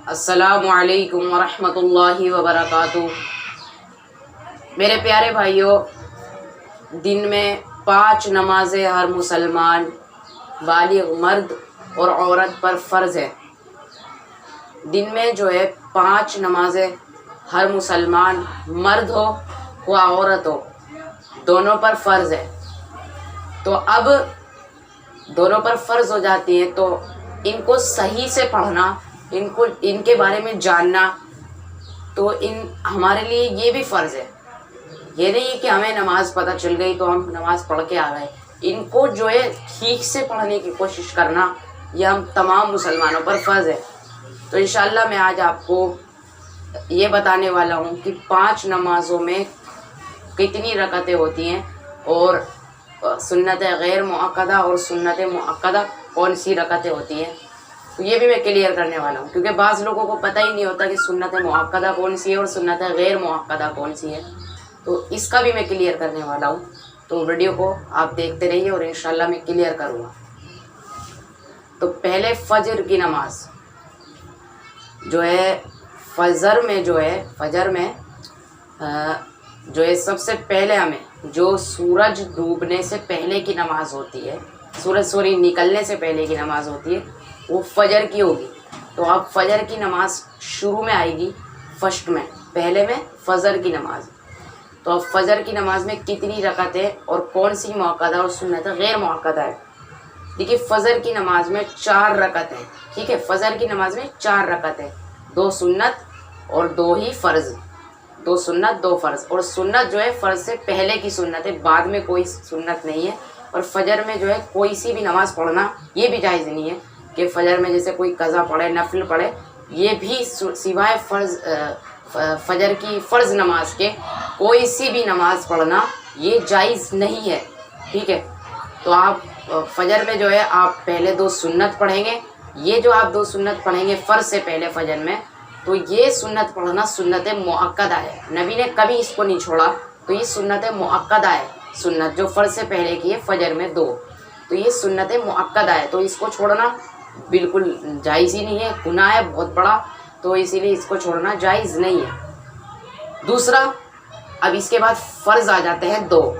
السلام علیکم ورحمۃ اللہ وبرکاتہ۔ میرے پیارے بھائیوں، دن میں 5 نمازیں ہر مسلمان بالغ مرد اور عورت پر فرض ہے۔ دن میں جو ہے 5 نمازیں ہر مسلمان مرد ہو و عورت ہو، دونوں پر فرض ہے۔ تو اب دونوں پر فرض ہو جاتی ہیں تو ان کو صحیح سے پڑھنا، ان کے بارے میں جاننا، تو ہمارے لیے یہ بھی فرض ہے۔ یہ نہیں کہ ہمیں نماز پتہ چل گئی تو ہم نماز پڑھ کے آ گئے، ان کو جو ہے ٹھیک سے پڑھنے کی کوشش کرنا یہ ہم تمام مسلمانوں پر فرض ہے۔ تو انشاءاللہ میں آج آپ کو یہ بتانے والا ہوں کہ 5 نمازوں میں کتنی رکعتیں ہوتی ہیں اور سنت غیر مؤکدہ اور سنت مؤکدہ کون سی رکعتیں ہوتی ہیں، تو یہ بھی میں کلیئر کرنے والا ہوں، کیونکہ بعض لوگوں کو پتہ ہی نہیں ہوتا کہ سنت مؤکدہ کون سی ہے اور سنت غیر مؤکدہ کون سی ہے، تو اس کا بھی میں کلیئر کرنے والا ہوں۔ تو ویڈیو کو آپ دیکھتے رہیے اور انشاءاللہ میں کلیئر کروں گا۔ تو پہلے فجر کی نماز جو ہے، فجر میں جو ہے سب سے پہلے ہمیں جو سورج ڈوبنے سے پہلے کی نماز ہوتی ہے، سورج نکلنے سے پہلے کی نماز ہوتی ہے، وہ فجر کی ہوگی۔ تو اب فجر کی نماز شروع میں آئے گی، فرسٹ میں، پہلے میں فجر کی نماز۔ تو اب فجر کی نماز میں کتنی رکعتیں اور کون سی مؤکدہ اور سنت غیر مؤکدہ ہے؟ دیکھیے فجر کی نماز میں 4 رکعتیں، ٹھیک ہے، فجر کی نماز میں 4 رکعتیں، 2 سنت اور 2 ہی فرض، 2 سنت 2 فرض، اور سنت جو ہے فرض سے پہلے کی سنت ہے، بعد میں کوئی سنت نہیں ہے۔ اور فجر میں جو ہے کوئی سی بھی نماز پڑھنا یہ بھی جائز نہیں ہے کہ فجر میں جیسے کوئی قضا پڑھے، نفل پڑھے، یہ بھی سوائے فجر کی فرض نماز کے کوئی سی بھی نماز پڑھنا یہ جائز نہیں ہے، ٹھیک ہے۔ تو آپ فجر میں جو ہے آپ پہلے 2 سنت پڑھیں گے، یہ جو آپ 2 سنت پڑھیں گے فرض سے پہلے فجر میں، تو یہ سنت پڑھنا سنت مؤکدہ ہے، نبی نے کبھی اس کو نہیں چھوڑا، تو یہ سنت مؤکدہ ہے، سنت جو فرض سے پہلے کی ہے فجر میں 2، تو یہ سنت مؤکدہ ہے، تو اس کو چھوڑنا بالکل جائز ہی نہیں ہے، گناہ ہے بہت بڑا، تو اسی لیے اس کو چھوڑنا جائز نہیں ہے۔ دوسرا، اب اس کے بعد فرض آ جاتے ہیں 2،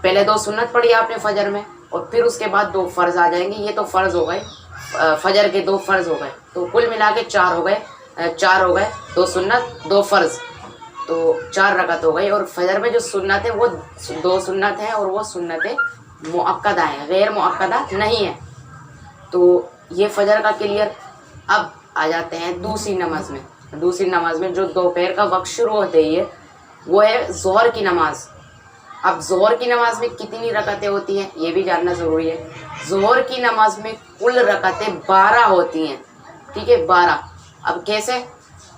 پہلے 2 سنت پڑھی آپ نے فجر میں اور پھر اس کے بعد 2 فرض آ جائیں گے، یہ تو فرض ہو گئے، فجر کے 2 فرض ہو گئے، تو کل ملا کے 4 ہو گئے، 2 سنت 2 فرض، تو 4 رکعت ہو گئی۔ اور فجر میں جو سنت ہے وہ 2 سنت ہیں اور وہ سنت مؤکدہ ہیں، غیر مؤکدہ نہیں ہے۔ تو یہ فجر کا کلیئر۔ اب آ جاتے ہیں دوسری نماز میں جو دوپہر کا وقت شروع ہوتے ہی ہے، وہ ہے ظہر کی نماز۔ اب ظہر کی نماز میں کتنی رکعتیں ہوتی ہیں یہ بھی جاننا ضروری ہے۔ ظہر کی نماز میں کل رکعتیں 12 ہوتی ہیں، ٹھیک ہے، 12۔ اب کیسے؟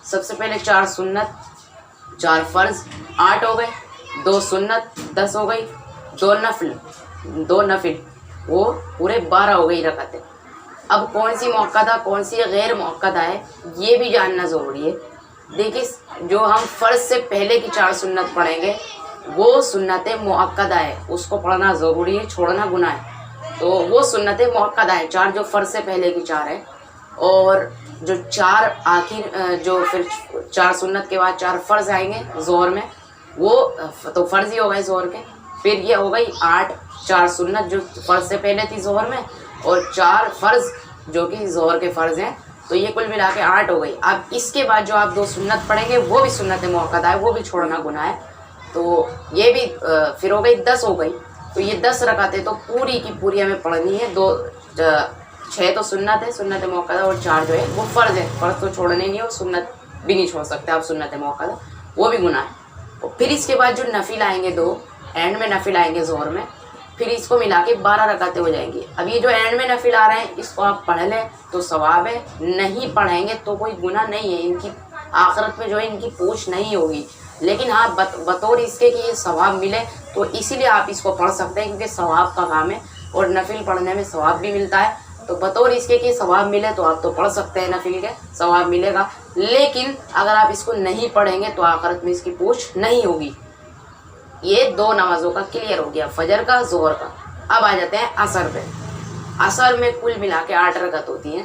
سب سے پہلے 4 سنت 4 فرض 8 ہو گئے، 2 سنت 10 ہو گئی، 2 نفل وہ پورے 12 ہو گئی رکعتیں۔ اب کون سی مؤکدہ کون سی غیر مؤکدہ ہے یہ بھی جاننا ضروری ہے۔ دیکھیے جو ہم فرض سے پہلے کی 4 سنت پڑھیں گے وہ سنت مؤکدہ ہے، اس کو پڑھنا ضروری ہے، چھوڑنا گناہ ہے، تو وہ سنت مؤکدہ ہے 4 جو فرض سے پہلے کی 4 ہے۔ اور جو 4 آخر جو پھر 4 سنت کے بعد 4 فرض آئیں گے ظہر میں، وہ تو فرض ہی ہو گئے ظہر کے، پھر یہ ہو گئی 8، 4 سنت جو فرض سے پہلے تھی ظہر میں اور 4 فرض جو کہ ظہر کے فرض ہیں، تو یہ کل ملا کے 8 ہو گئی۔ اب اس کے بعد جو آپ 2 سنت پڑھیں گے وہ بھی سنت مؤکدہ ہے، وہ بھی چھوڑنا گناہ ہے، تو یہ بھی پھر ہو گئی 10 ہو گئی۔ تو یہ 10 رکعتیں تو پوری کی پوری ہمیں پڑھنی ہے، 6 تو سنت ہے، سنت مؤکدہ، اور 4 جو ہے وہ فرض ہے، فرض تو چھوڑنے نہیں، اور سنت بھی نہیں چھوڑ سکتے آپ سنت مؤکدہ، وہ بھی گناہ ہے۔ اور پھر اس کے بعد جو نفل آئیں گے 2 اینڈ میں نفل آئیں گے ظہر میں، پھر اس کو ملا کے 12 رکعتیں ہو جائیں گی۔ اب یہ جو اینڈ میں نفل آ رہے ہیں اس کو آپ پڑھ لیں تو ثواب ہے، نہیں پڑھیں گے تو کوئی گناہ نہیں ہے، ان کی آخرت میں جو ہے ان کی پوچھ نہیں ہوگی، لیکن ہاں بطور اس کے کہ یہ ثواب ملے تو اسی لیے آپ اس کو پڑھ سکتے ہیں، کیونکہ ثواب کا کام ہے اور نفل پڑھنے میں ثواب بھی ملتا ہے، تو بطور اس کے کہ ثواب ملے تو آپ تو پڑھ سکتے ہیں، نفل کے ثواب ملے گا، لیکن اگر آپ اس کو نہیں پڑھیں گے تو آخرت میں اس کی پوچھ نہیں ہوگی۔ یہ 2 نمازوں کا کلیئر ہو گیا، فجر کا ظہر کا۔ اب آ جاتے ہیں عصر پہ۔ عصر میں کل ملا کے 8 رکعت ہوتی ہیں،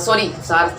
7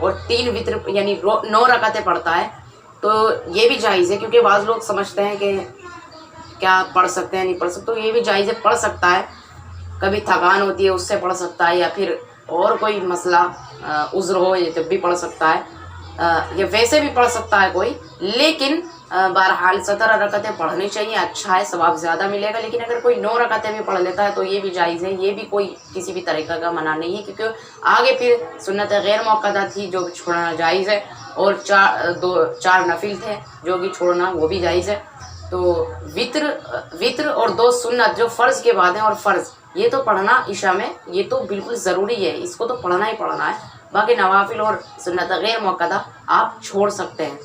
اور 3 وطر یعنی 9 رکعتیں پڑھتا ہے تو یہ بھی جائز ہے، کیونکہ بعض لوگ سمجھتے ہیں کہ کیا پڑھ سکتے ہیں نہیں پڑھ سکتے، تو یہ بھی جائز ہے، پڑھ سکتا ہے، کبھی تھکان ہوتی ہے اس سے پڑھ سکتا ہے، یا پھر اور کوئی مسئلہ عذر ہو یہ جب بھی پڑھ سکتا ہے، یا ویسے بھی پڑھ سکتا ہے کوئی، لیکن بہرحال 17 رکعتیں پڑھنی چاہیے، اچھا ہے، ثواب زیادہ ملے گا۔ لیکن اگر کوئی 9 رکعتیں بھی پڑھ لیتا ہے تو یہ بھی جائز ہے، یہ بھی کوئی کسی بھی طریقہ کا منع نہیں ہے، کیونکہ آگے پھر سنت غیر موقدہ تھی جو چھوڑنا جائز ہے، اور 4 نفل تھے جو کہ چھوڑنا وہ بھی جائز ہے۔ تو وطر اور 2 سنت جو فرض کے بعد ہیں، اور فرض یہ تو پڑھنا عشاء میں یہ تو بالکل ضروری ہے، اس کو تو پڑھنا ہی پڑھنا ہے، باقی نوافل اور سنت غیر موقدہ آپ چھوڑ سکتے ہیں۔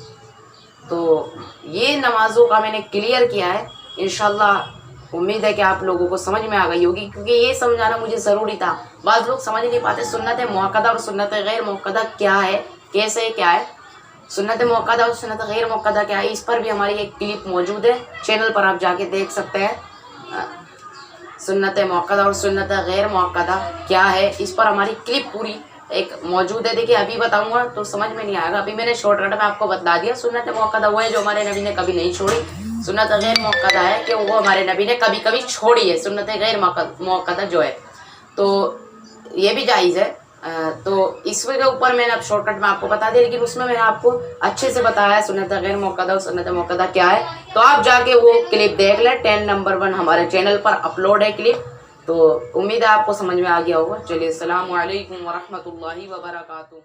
تو یہ نمازوں کا میں نے کلیئر کیا ہے، انشاءاللہ امید ہے کہ آپ لوگوں کو سمجھ میں آ گئی ہوگی، کیونکہ یہ سمجھانا مجھے ضروری تھا، بعض لوگ سمجھ نہیں پاتے سنت موقدہ اور سنت غیر موقدہ کیا ہے، کیسے کیا ہے، سنت موقدہ اور سنت غیر موقدہ کیا ہے، اس پر بھی ہماری ایک کلپ موجود ہے، چینل پر آپ جا کے دیکھ سکتے ہیں، سنت موقدہ اور سنت غیر موقدہ کیا ہے، اس پر ہماری کلپ پوری ایک موجود ہے۔ دیکھیے ابھی بتاؤں گا تو سمجھ میں نہیں آئے گا، ابھی میں نے شارٹ کٹ میں آپ کو بتلا دیا۔ سنت موقدہ وہ ہے جو ہمارے نبی نے کبھی نہیں چھوڑی، سنت غیر موقدہ ہے کہ وہ ہمارے نبی نے کبھی کبھی چھوڑی ہے، سنت غیر موقدہ جو ہے تو یہ بھی جائز ہے۔ تو اس کے اوپر میں نے اب شارٹ کٹ میں آپ کو بتا دیا، لیکن اس میں نے آپ کو اچھے سے بتایا ہے سنت غیر موقدہ اور سنت موقدہ کیا ہے، تو آپ جا کے وہ کلپ دیکھ لیں، 10 نمبر 1 ہمارے چینل پر اپلوڈ ہے کلپ۔ تو امید ہے آپ کو سمجھ میں آ گیا ہوگا۔ چلیے السلام علیکم ورحمۃ اللہ وبرکاتہ۔